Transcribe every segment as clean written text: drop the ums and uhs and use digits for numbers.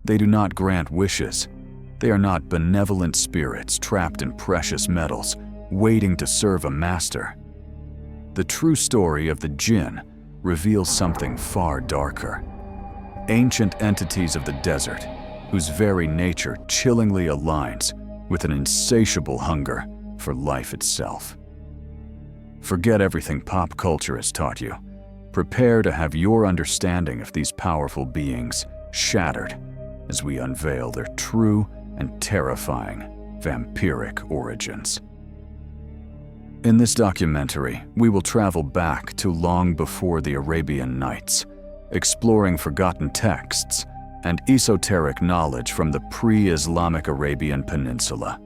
They do not grant wishes. They are not benevolent spirits trapped in precious metals, waiting to serve a master. The true story of the Djinn reveals something far darker. Ancient entities of the desert, whose very nature chillingly aligns with an insatiable hunger for life itself. Forget everything pop culture has taught you. Prepare to have your understanding of these powerful beings shattered as we unveil their true and terrifying vampiric origins. In this documentary, we will travel back to long before the Arabian Nights, exploring forgotten texts and esoteric knowledge from the pre-Islamic Arabian Peninsula.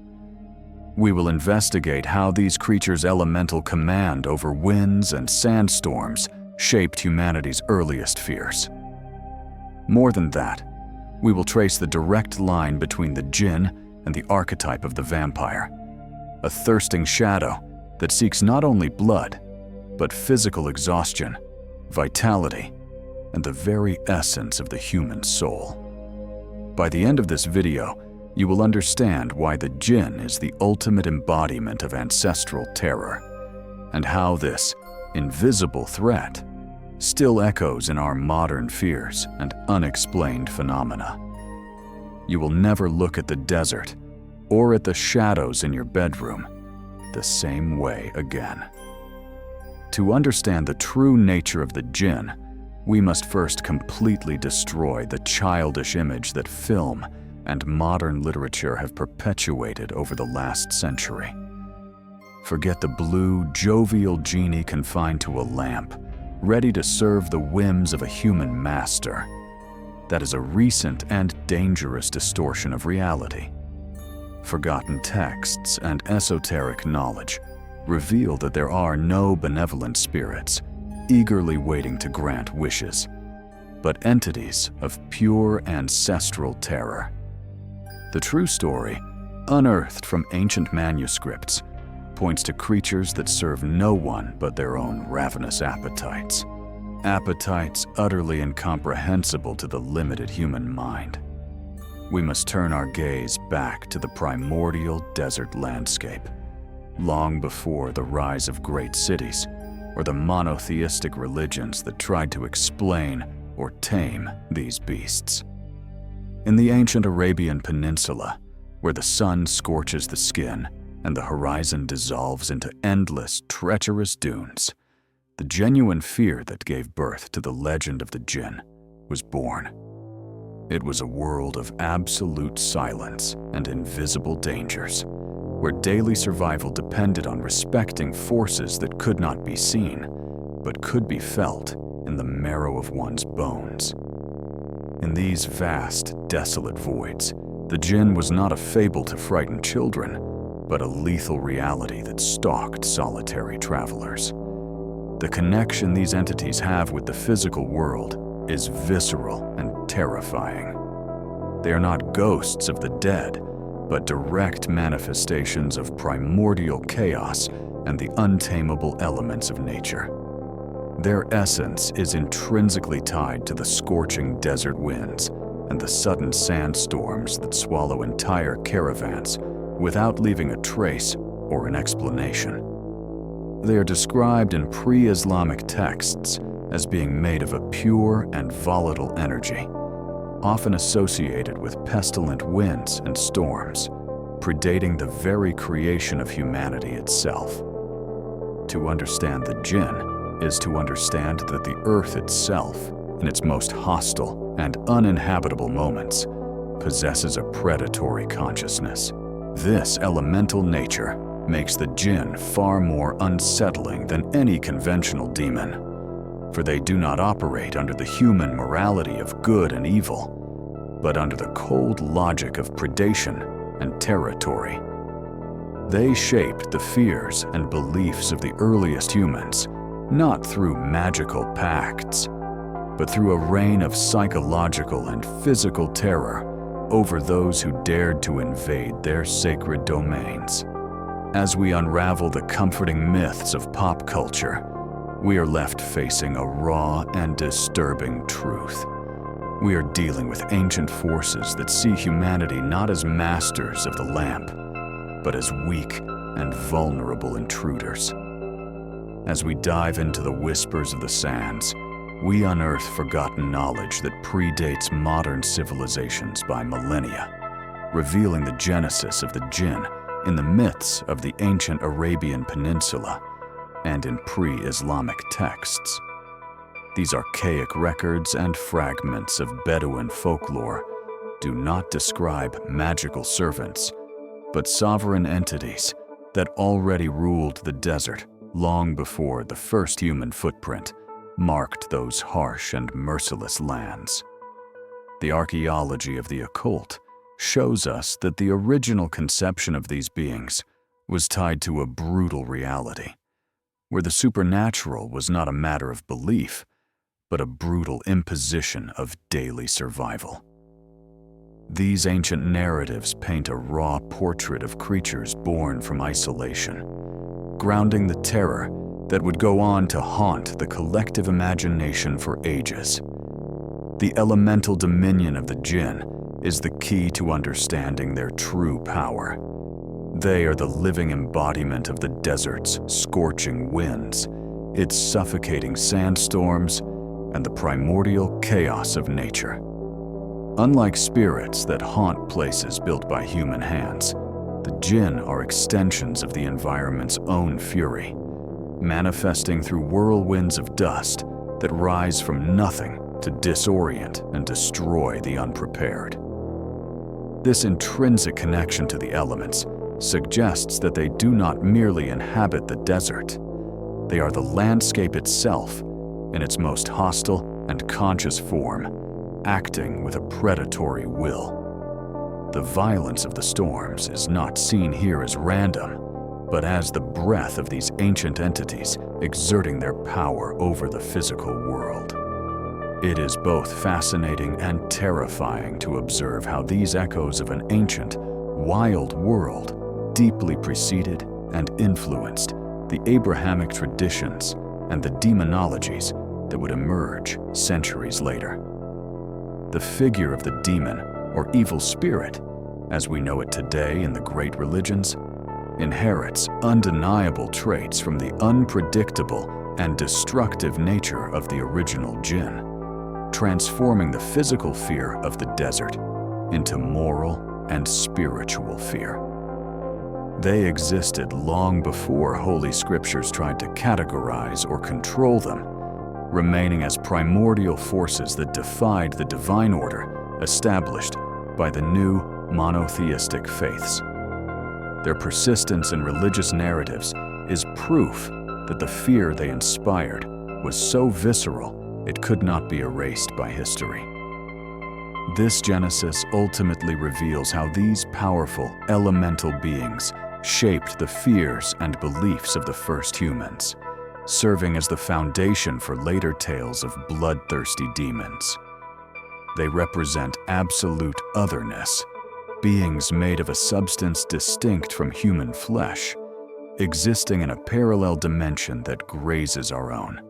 We will investigate how these creatures' elemental command over winds and sandstorms shaped humanity's earliest fears. More than that, we will trace the direct line between the Djinn and the archetype of the vampire, a thirsting shadow that seeks not only blood, but physical exhaustion, vitality, and the very essence of the human soul. By the end of this video, you will understand why the Djinn is the ultimate embodiment of ancestral terror, and how this invisible threat still echoes in our modern fears and unexplained phenomena. You will never look at the desert or at the shadows in your bedroom the same way again. To understand the true nature of the Djinn, we must first completely destroy the childish image that film and modern literature have perpetuated over the last century. Forget the blue, jovial genie confined to a lamp, ready to serve the whims of a human master. That is a recent and dangerous distortion of reality. Forgotten texts and esoteric knowledge reveal that there are no benevolent spirits eagerly waiting to grant wishes, but entities of pure ancestral terror. The true story, unearthed from ancient manuscripts, points to creatures that serve no one but their own ravenous appetites. Appetites utterly incomprehensible to the limited human mind. We must turn our gaze back to the primordial desert landscape, long before the rise of great cities or the monotheistic religions that tried to explain or tame these beasts. In the ancient Arabian Peninsula, where the sun scorches the skin and the horizon dissolves into endless, treacherous dunes, the genuine fear that gave birth to the legend of the Djinn was born. It was a world of absolute silence and invisible dangers, where daily survival depended on respecting forces that could not be seen, but could be felt in the marrow of one's bones. In these vast, desolate voids, the Djinn was not a fable to frighten children, but a lethal reality that stalked solitary travelers. The connection these entities have with the physical world is visceral and terrifying. They are not ghosts of the dead, but direct manifestations of primordial chaos and the untamable elements of nature. Their essence is intrinsically tied to the scorching desert winds and the sudden sandstorms that swallow entire caravans without leaving a trace or an explanation. They are described in pre-Islamic texts as being made of a pure and volatile energy, often associated with pestilent winds and storms, predating the very creation of humanity itself. To understand the Djinn is to understand that the earth itself, in its most hostile and uninhabitable moments, possesses a predatory consciousness. This elemental nature makes the Djinn far more unsettling than any conventional demon, for they do not operate under the human morality of good and evil, but under the cold logic of predation and territory. They shaped the fears and beliefs of the earliest humans, not through magical pacts, but through a reign of psychological and physical terror over those who dared to invade their sacred domains. As we unravel the comforting myths of pop culture, we are left facing a raw and disturbing truth. We are dealing with ancient forces that see humanity not as masters of the lamp, but as weak and vulnerable intruders. As we dive into the whispers of the sands, we unearth forgotten knowledge that predates modern civilizations by millennia, revealing the genesis of the Djinn in the myths of the ancient Arabian Peninsula and in pre-Islamic texts. These archaic records and fragments of Bedouin folklore do not describe magical servants, but sovereign entities that already ruled the desert long before the first human footprint marked those harsh and merciless lands. The archaeology of the occult shows us that the original conception of these beings was tied to a brutal reality, where the supernatural was not a matter of belief, but a brutal imposition of daily survival. These ancient narratives paint a raw portrait of creatures born from isolation, grounding the terror that would go on to haunt the collective imagination for ages. The elemental dominion of the Djinn is the key to understanding their true power. They are the living embodiment of the desert's scorching winds, its suffocating sandstorms, and the primordial chaos of nature. Unlike spirits that haunt places built by human hands, the Djinn are extensions of the environment's own fury, manifesting through whirlwinds of dust that rise from nothing to disorient and destroy the unprepared. This intrinsic connection to the elements suggests that they do not merely inhabit the desert. They are the landscape itself in its most hostile and conscious form, acting with a predatory will. The violence of the storms is not seen here as random, but as the breath of these ancient entities exerting their power over the physical world. It is both fascinating and terrifying to observe how these echoes of an ancient, wild world deeply preceded and influenced the Abrahamic traditions and the demonologies that would emerge centuries later. The figure of the demon, or evil spirit, as we know it today in the great religions, inherits undeniable traits from the unpredictable and destructive nature of the original Djinn, transforming the physical fear of the desert into moral and spiritual fear. They existed long before Holy Scriptures tried to categorize or control them, remaining as primordial forces that defied the divine order established by the new monotheistic faiths. Their persistence in religious narratives is proof that the fear they inspired was so visceral it could not be erased by history. This genesis ultimately reveals how these powerful elemental beings shaped the fears and beliefs of the first humans, serving as the foundation for later tales of bloodthirsty demons. They represent absolute otherness, beings made of a substance distinct from human flesh, existing in a parallel dimension that grazes our own,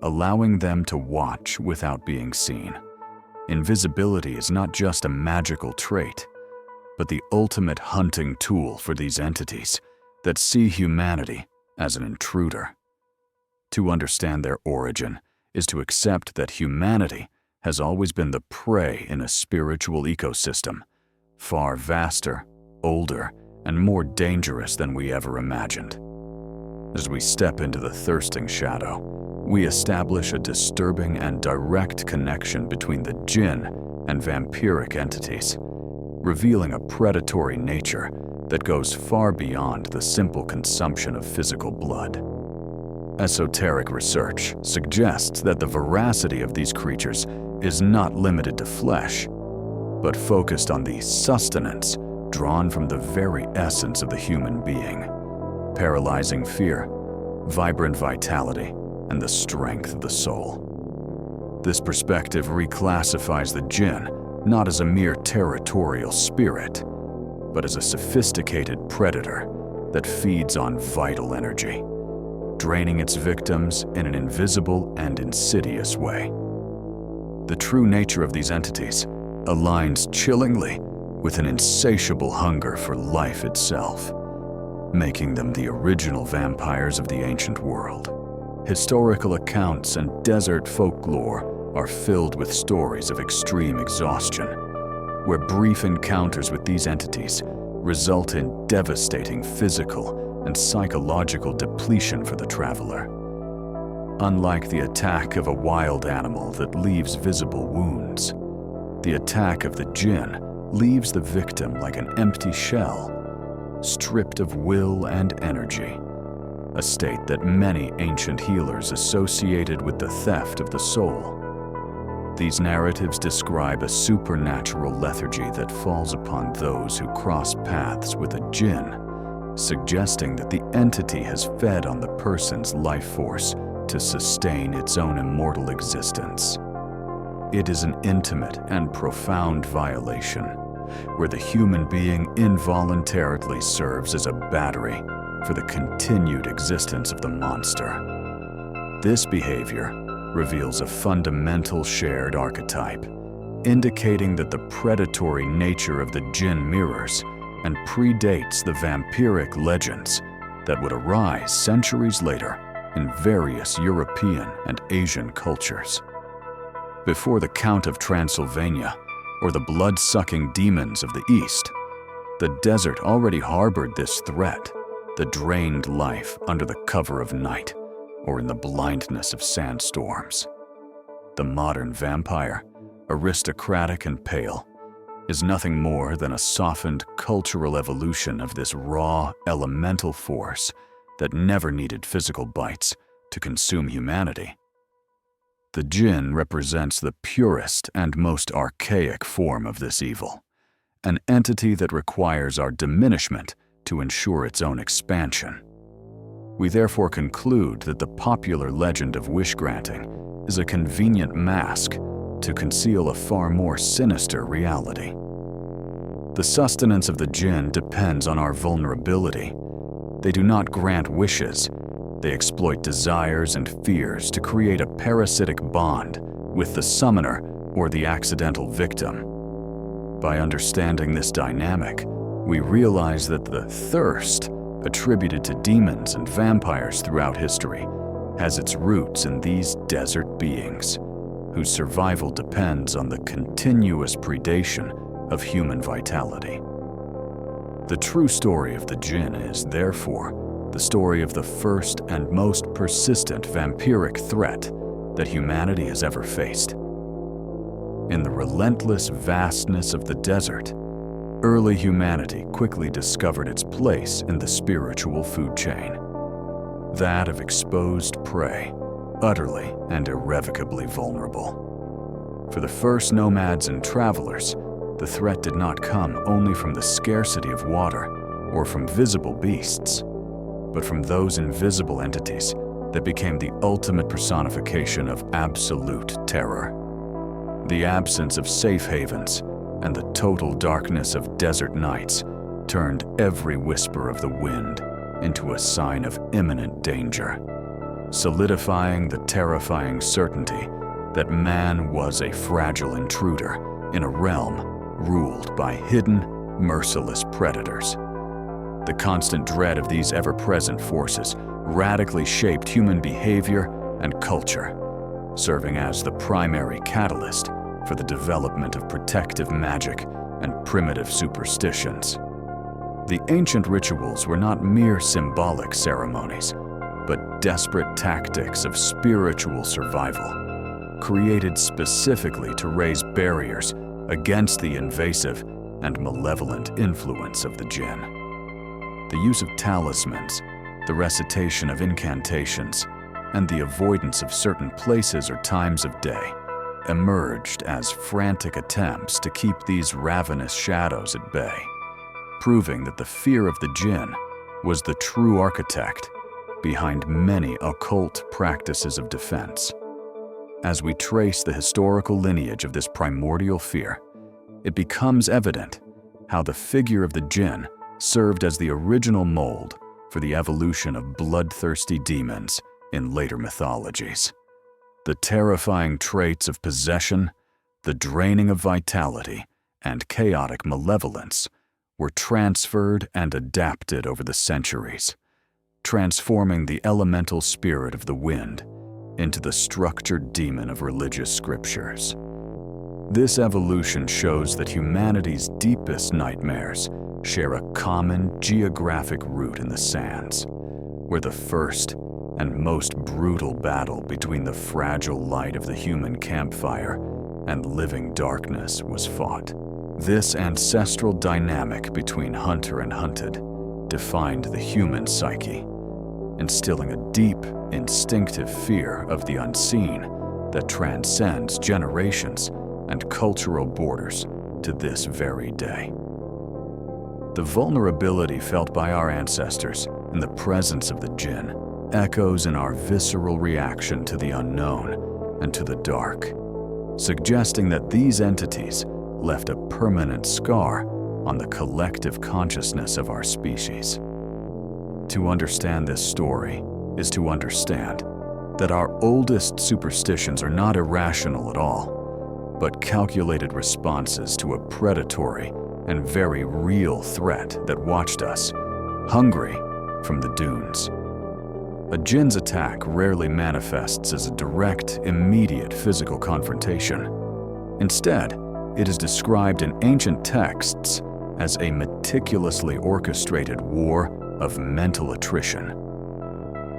allowing them to watch without being seen. Invisibility is not just a magical trait, but the ultimate hunting tool for these entities that see humanity as an intruder. To understand their origin is to accept that humanity has always been the prey in a spiritual ecosystem, far vaster, older, and more dangerous than we ever imagined. As we step into the thirsting shadow, we establish a disturbing and direct connection between the Djinn and vampiric entities, revealing a predatory nature that goes far beyond the simple consumption of physical blood. Esoteric research suggests that the veracity of these creatures is not limited to flesh, but focused on the sustenance drawn from the very essence of the human being, paralyzing fear, vibrant vitality, and the strength of the soul. This perspective reclassifies the Djinn not as a mere territorial spirit, but as a sophisticated predator that feeds on vital energy, draining its victims in an invisible and insidious way. The true nature of these entities aligns chillingly with an insatiable hunger for life itself, making them the original vampires of the ancient world. Historical accounts and desert folklore are filled with stories of extreme exhaustion, where brief encounters with these entities result in devastating physical and psychological depletion for the traveler. Unlike the attack of a wild animal that leaves visible wounds, the attack of the Djinn leaves the victim like an empty shell, stripped of will and energy, a state that many ancient healers associated with the theft of the soul. These narratives describe a supernatural lethargy that falls upon those who cross paths with a Djinn, suggesting that the entity has fed on the person's life force to sustain its own immortal existence. It is an intimate and profound violation, where the human being involuntarily serves as a battery for the continued existence of the monster. This behavior reveals a fundamental shared archetype, indicating that the predatory nature of the Djinn mirrors and predates the vampiric legends that would arise centuries later in various European and Asian cultures. Before the Count of Transylvania or the blood-sucking demons of the East, the desert already harbored this threat that drained life under the cover of night or in the blindness of sandstorms. The modern vampire, aristocratic and pale, is nothing more than a softened cultural evolution of this raw, elemental force that never needed physical bites to consume humanity. The Djinn represents the purest and most archaic form of this evil, an entity that requires our diminishment to ensure its own expansion. We therefore conclude that the popular legend of wish-granting is a convenient mask to conceal a far more sinister reality. The sustenance of the Djinn depends on our vulnerability. They do not grant wishes. They exploit desires and fears to create a parasitic bond with the summoner or the accidental victim. By understanding this dynamic, we realize that the thirst attributed to demons and vampires throughout history has its roots in these desert beings, whose survival depends on the continuous predation of human vitality. The true story of the Djinn is, therefore, the story of the first and most persistent vampiric threat that humanity has ever faced. In the relentless vastness of the desert, early humanity quickly discovered its place in the spiritual food chain, that of exposed prey, utterly and irrevocably vulnerable. For the first nomads and travelers, the threat did not come only from the scarcity of water or from visible beasts, but from those invisible entities that became the ultimate personification of absolute terror. The absence of safe havens and the total darkness of desert nights turned every whisper of the wind into a sign of imminent danger, solidifying the terrifying certainty that man was a fragile intruder in a realm ruled by hidden, merciless predators. The constant dread of these ever-present forces radically shaped human behavior and culture, serving as the primary catalyst for the development of protective magic and primitive superstitions. The ancient rituals were not mere symbolic ceremonies, but desperate tactics of spiritual survival, created specifically to raise barriers against the invasive and malevolent influence of the Djinn. The use of talismans, the recitation of incantations, and the avoidance of certain places or times of day emerged as frantic attempts to keep these ravenous shadows at bay, proving that the fear of the Djinn was the true architect behind many occult practices of defense. As we trace the historical lineage of this primordial fear, it becomes evident how the figure of the Djinn served as the original mold for the evolution of bloodthirsty demons in later mythologies. The terrifying traits of possession the draining of vitality, and chaotic malevolence were transferred and adapted over the centuries, transforming the elemental spirit of the wind into the structured demon of religious scriptures. This evolution shows that humanity's deepest nightmares share a common geographic root in the sands, where the first and most brutal battle between the fragile light of the human campfire and living darkness was fought. This ancestral dynamic between hunter and hunted defined the human psyche, instilling a deep, instinctive fear of the unseen that transcends generations and cultural borders to this very day. The vulnerability felt by our ancestors in the presence of the Djinn echoes in our visceral reaction to the unknown and to the dark, suggesting that these entities left a permanent scar on the collective consciousness of our species. To understand this story is to understand that our oldest superstitions are not irrational at all, but calculated responses to a predatory and very real threat that watched us, hungry, from the dunes. A Djinn's attack rarely manifests as a direct, immediate physical confrontation. Instead, it is described in ancient texts as a meticulously orchestrated war of mental attrition.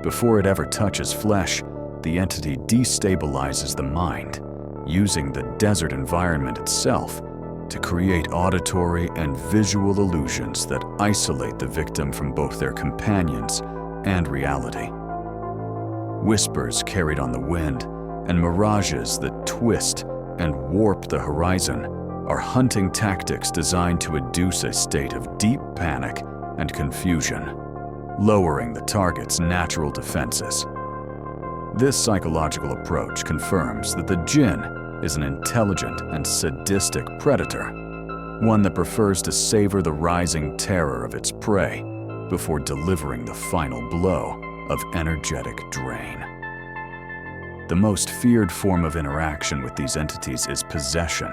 Before it ever touches flesh, the entity destabilizes the mind, using the desert environment itself to create auditory and visual illusions that isolate the victim from both their companions and reality. Whispers carried on the wind and mirages that twist and warp the horizon are hunting tactics designed to induce a state of deep panic and confusion, lowering the target's natural defenses. This psychological approach confirms that the Djinn is an intelligent and sadistic predator, one that prefers to savor the rising terror of its prey before delivering the final blow of energetic drain. The most feared form of interaction with these entities is possession,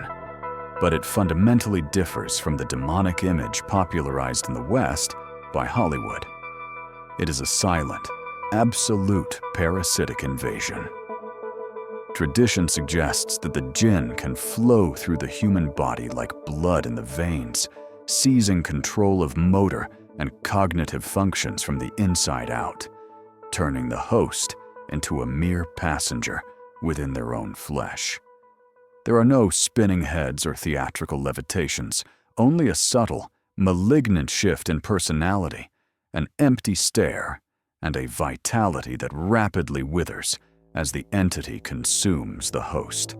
but it fundamentally differs from the demonic image popularized in the West by Hollywood. It is a silent, absolute parasitic invasion. Tradition suggests that the Djinn can flow through the human body like blood in the veins, seizing control of motor and cognitive functions from the inside out, turning the host into a mere passenger within their own flesh. There are no spinning heads or theatrical levitations, only a subtle, malignant shift in personality, an empty stare, and a vitality that rapidly withers as the entity consumes the host.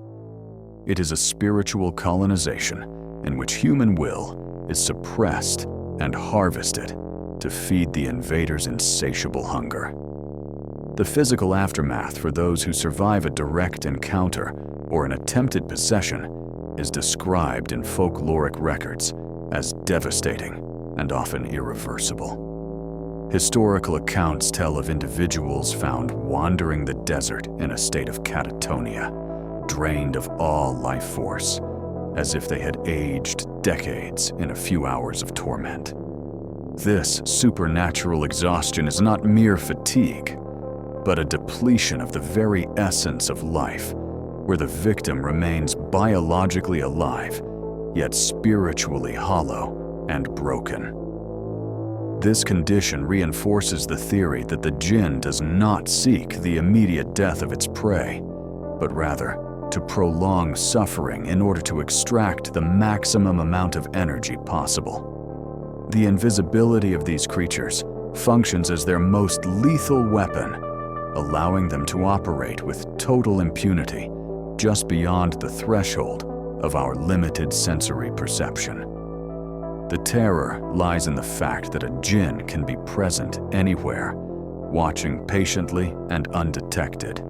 It is a spiritual colonization in which human will is suppressed and harvested to feed the invader's insatiable hunger. The physical aftermath for those who survive a direct encounter or an attempted possession is described in folkloric records as devastating and often irreversible. Historical accounts tell of individuals found wandering the desert in a state of catatonia, drained of all life force, as if they had aged decades in a few hours of torment. This supernatural exhaustion is not mere fatigue, but a depletion of the very essence of life, where the victim remains biologically alive, yet spiritually hollow and broken. This condition reinforces the theory that the Djinn does not seek the immediate death of its prey, but rather to prolong suffering in order to extract the maximum amount of energy possible. The invisibility of these creatures functions as their most lethal weapon, allowing them to operate with total impunity just beyond the threshold of our limited sensory perception. The terror lies in the fact that a Djinn can be present anywhere, watching patiently and undetected,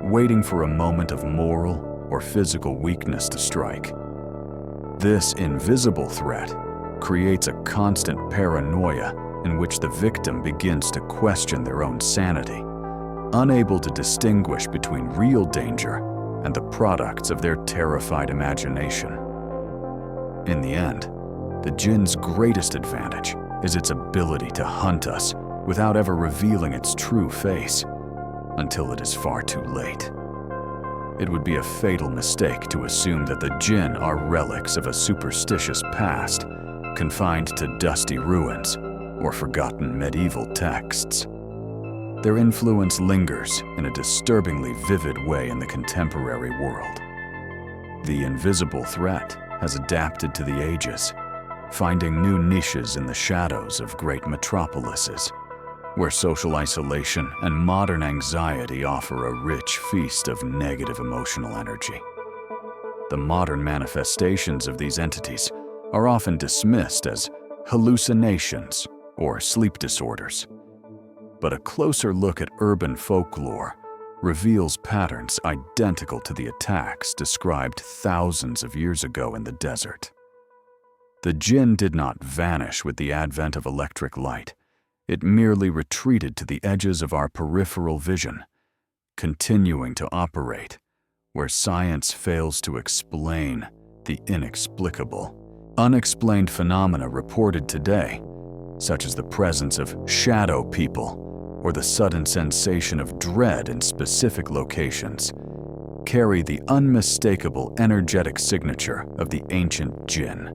waiting for a moment of moral or physical weakness to strike. This invisible threat creates a constant paranoia in which the victim begins to question their own sanity, unable to distinguish between real danger and the products of their terrified imagination. In the end, the Djinn's greatest advantage is its ability to hunt us without ever revealing its true face, until it is far too late. It would be a fatal mistake to assume that the Djinn are relics of a superstitious past, confined to dusty ruins or forgotten medieval texts. Their influence lingers in a disturbingly vivid way in the contemporary world. The invisible threat has adapted to the ages, finding new niches in the shadows of great metropolises, where social isolation and modern anxiety offer a rich feast of negative emotional energy. The modern manifestations of these entities are often dismissed as hallucinations or sleep disorders. But a closer look at urban folklore reveals patterns identical to the attacks described thousands of years ago in the desert. The Djinn did not vanish with the advent of electric light. It merely retreated to the edges of our peripheral vision, continuing to operate where science fails to explain the inexplicable. Unexplained phenomena reported today, such as the presence of shadow people or the sudden sensation of dread in specific locations, carry the unmistakable energetic signature of the ancient Djinn.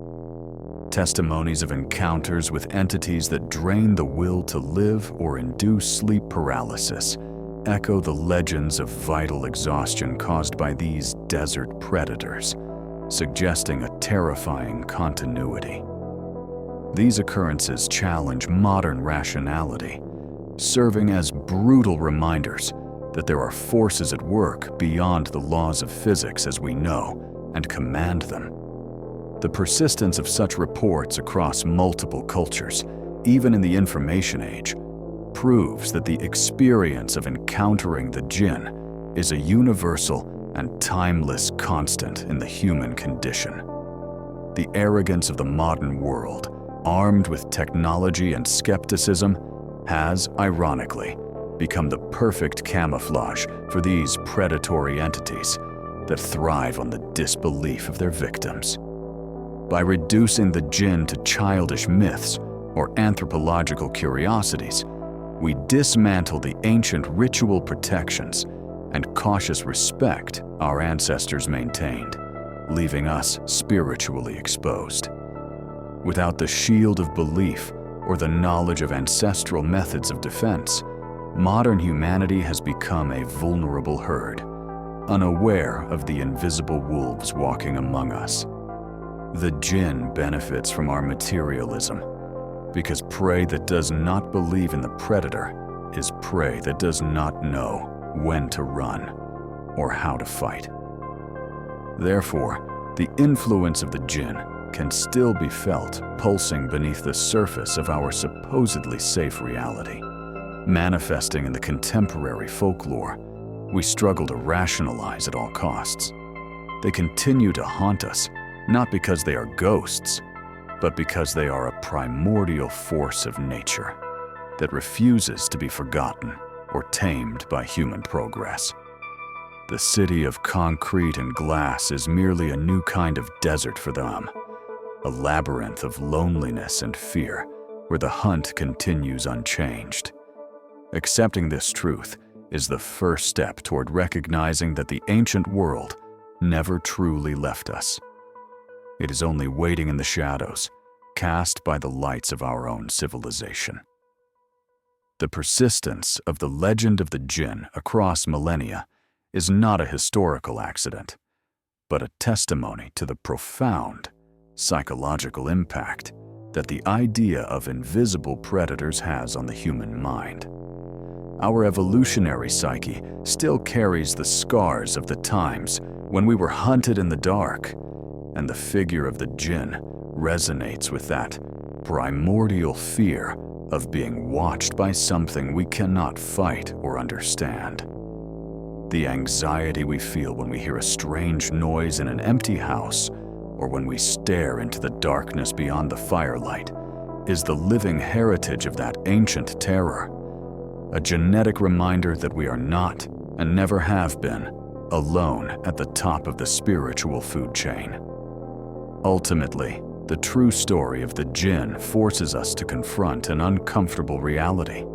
Testimonies of encounters with entities that drain the will to live or induce sleep paralysis echo the legends of vital exhaustion caused by these desert predators, suggesting a terrifying continuity. These occurrences challenge modern rationality, serving as brutal reminders that there are forces at work beyond the laws of physics as we know and command them. The persistence of such reports across multiple cultures, even in the information age, proves that the experience of encountering the Djinn is a universal and timeless constant in the human condition. The arrogance of the modern world, armed with technology and skepticism, has, ironically, become the perfect camouflage for these predatory entities that thrive on the disbelief of their victims. By reducing the Djinn to childish myths or anthropological curiosities, we dismantle the ancient ritual protections and cautious respect our ancestors maintained, leaving us spiritually exposed. Without the shield of belief or the knowledge of ancestral methods of defense, modern humanity has become a vulnerable herd, unaware of the invisible wolves walking among us. The Djinn benefits from our materialism, because prey that does not believe in the predator is prey that does not know when to run or how to fight. Therefore, the influence of the Djinn can still be felt pulsing beneath the surface of our supposedly safe reality. Manifesting in the contemporary folklore, we struggle to rationalize at all costs. They continue to haunt us, not because they are ghosts, but because they are a primordial force of nature that refuses to be forgotten or tamed by human progress. The city of concrete and glass is merely a new kind of desert for them, a labyrinth of loneliness and fear where the hunt continues unchanged. Accepting this truth is the first step toward recognizing that the ancient world never truly left us. It is only waiting in the shadows, cast by the lights of our own civilization. The persistence of the legend of the Djinn across millennia is not a historical accident, but a testimony to the profound psychological impact that the idea of invisible predators has on the human mind. Our evolutionary psyche still carries the scars of the times when we were hunted in the dark, and the figure of the Djinn resonates with that primordial fear of being watched by something we cannot fight or understand. The anxiety we feel when we hear a strange noise in an empty house or when we stare into the darkness beyond the firelight is the living heritage of that ancient terror, a genetic reminder that we are not, and never have been, alone at the top of the spiritual food chain. Ultimately, the true story of the Djinn forces us to confront an uncomfortable reality.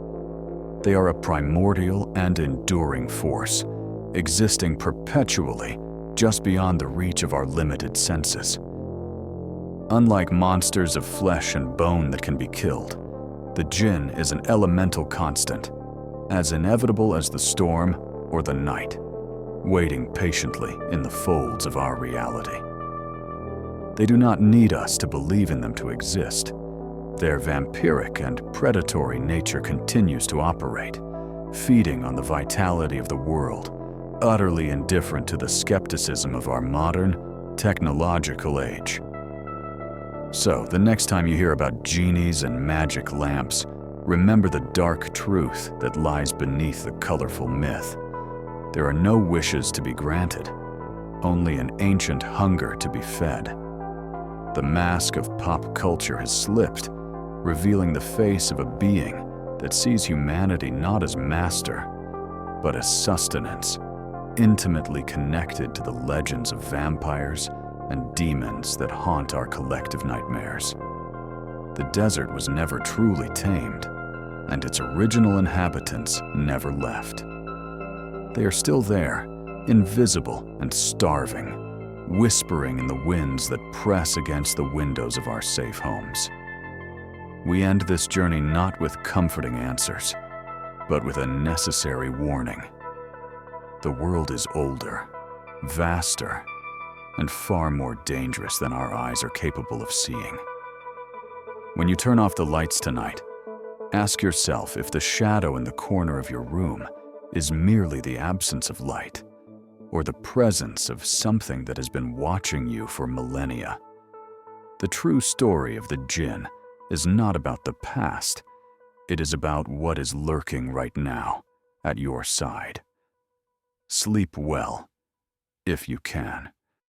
They are a primordial and enduring force, existing perpetually just beyond the reach of our limited senses. Unlike monsters of flesh and bone that can be killed, the Djinn is an elemental constant, as inevitable as the storm or the night, waiting patiently in the folds of our reality. They do not need us to believe in them to exist. Their vampiric and predatory nature continues to operate, feeding on the vitality of the world, utterly indifferent to the skepticism of our modern, technological age. So, the next time you hear about genies and magic lamps, remember the dark truth that lies beneath the colorful myth. There are no wishes to be granted, only an ancient hunger to be fed. The mask of pop culture has slipped, revealing the face of a being that sees humanity not as master, but as sustenance, intimately connected to the legends of vampires and demons that haunt our collective nightmares. The desert was never truly tamed, and its original inhabitants never left. They are still there, invisible and starving, whispering in the winds that press against the windows of our safe homes. We end this journey not with comforting answers, but with a necessary warning. The world is older, vaster, and far more dangerous than our eyes are capable of seeing. When you turn off the lights tonight, ask yourself if the shadow in the corner of your room is merely the absence of light, or the presence of something that has been watching you for millennia. The true story of the Djinn is not about the past. It is about what is lurking right now at your side. Sleep well, if you can.